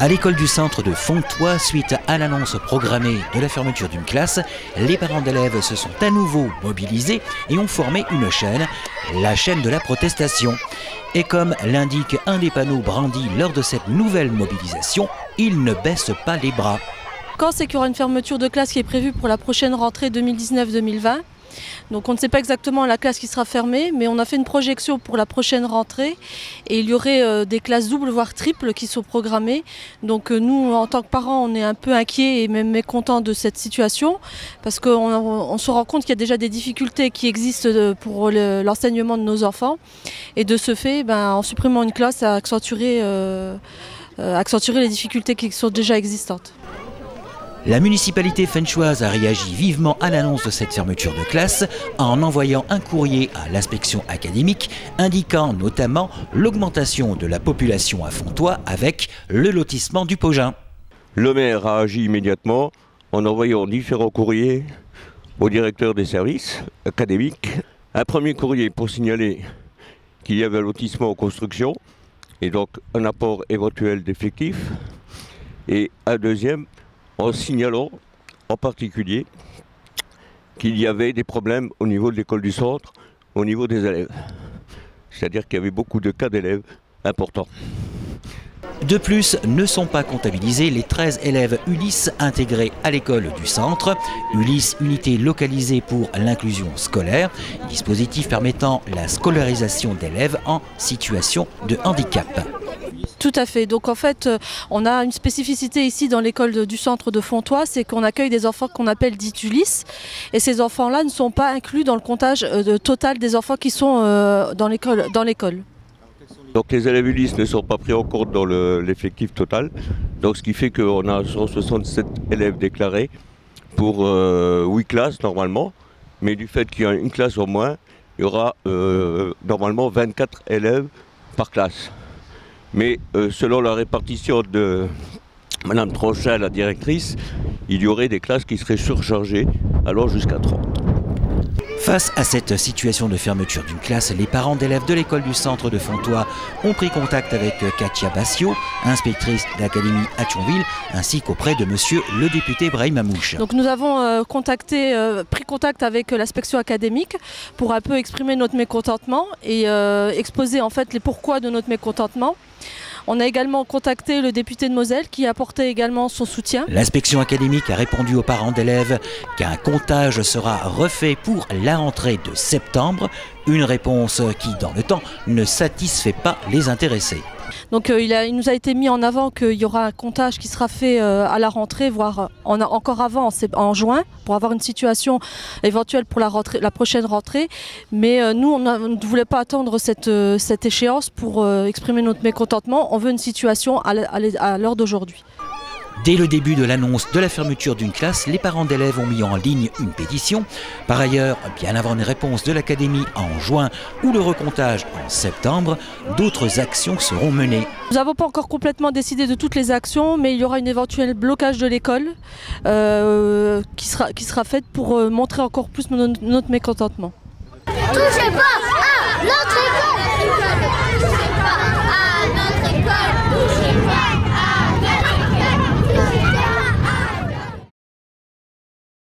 À l'école du centre de Fontoy, suite à l'annonce programmée de la fermeture d'une classe, les parents d'élèves se sont à nouveau mobilisés et ont formé une chaîne, la chaîne de la protestation. Et comme l'indique un des panneaux brandis lors de cette nouvelle mobilisation, ils ne baissent pas les bras. Quand c'est qu'il y aura une fermeture de classe qui est prévue pour la prochaine rentrée 2019-2020. Donc on ne sait pas exactement la classe qui sera fermée, mais on a fait une projection pour la prochaine rentrée et il y aurait des classes doubles voire triples qui sont programmées. Donc nous en tant que parents on est un peu inquiets et même mécontents de cette situation parce qu'on se rend compte qu'il y a déjà des difficultés qui existent pour l'enseignement de nos enfants et de ce fait en supprimant une classe ça accentuerait les difficultés qui sont déjà existantes. La municipalité fenchoise a réagi vivement à l'annonce de cette fermeture de classe en envoyant un courrier à l'inspection académique indiquant notamment l'augmentation de la population à Fontoy avec le lotissement du Pogin. Le maire a agi immédiatement en envoyant différents courriers au directeur des services académiques. Un premier courrier pour signaler qu'il y avait un lotissement en construction et donc un apport éventuel d'effectifs et un deuxième en signalant en particulier qu'il y avait des problèmes au niveau de l'école du centre, au niveau des élèves. C'est-à-dire qu'il y avait beaucoup de cas d'élèves importants. De plus, ne sont pas comptabilisés les 13 élèves Ulysse intégrés à l'école du centre. Ulysse, unité localisée pour l'inclusion scolaire, dispositif permettant la scolarisation d'élèves en situation de handicap. Tout à fait. Donc en fait, on a une spécificité ici dans l'école du centre de Fontoy, c'est qu'on accueille des enfants qu'on appelle dits Ulysse. Et ces enfants-là ne sont pas inclus dans le comptage total des enfants qui sont dans l'école. Donc les élèves Ulysse ne sont pas pris en compte dans l'effectif total. Donc ce qui fait qu'on a 167 élèves déclarés pour 8 classes normalement. Mais du fait qu'il y a une classe en moins, il y aura normalement 24 élèves par classe. Mais selon la répartition de Madame Tronchin, la directrice, il y aurait des classes qui seraient surchargées, alors jusqu'à 30. Face à cette situation de fermeture d'une classe, les parents d'élèves de l'école du centre de Fontoy ont pris contact avec Katia Bassio, inspectrice d'académie à Thionville, ainsi qu'auprès de monsieur le député Brahim Amouche. Donc nous avons pris contact avec l'inspection académique pour un peu exprimer notre mécontentement et exposer en fait les pourquoi de notre mécontentement. On a également contacté le député de Moselle qui a apporté également son soutien. L'inspection académique a répondu aux parents d'élèves qu'un comptage sera refait pour la rentrée de septembre. Une réponse qui, dans le temps, ne satisfait pas les intéressés. Donc il nous a été mis en avant qu'il y aura un comptage qui sera fait à la rentrée, voire encore avant, en juin, pour avoir une situation éventuelle pour la prochaine rentrée. Mais nous, on ne voulait pas attendre cette échéance pour exprimer notre mécontentement. On veut une situation à l'heure d'aujourd'hui. Dès le début de l'annonce de la fermeture d'une classe, les parents d'élèves ont mis en ligne une pétition. Par ailleurs, bien avant une réponse de l'académie en juin ou le recomptage en septembre, d'autres actions seront menées. Nous n'avons pas encore complètement décidé de toutes les actions, mais il y aura un éventuel blocage de l'école qui sera faite pour montrer encore plus notre mécontentement. Touchez pas à notre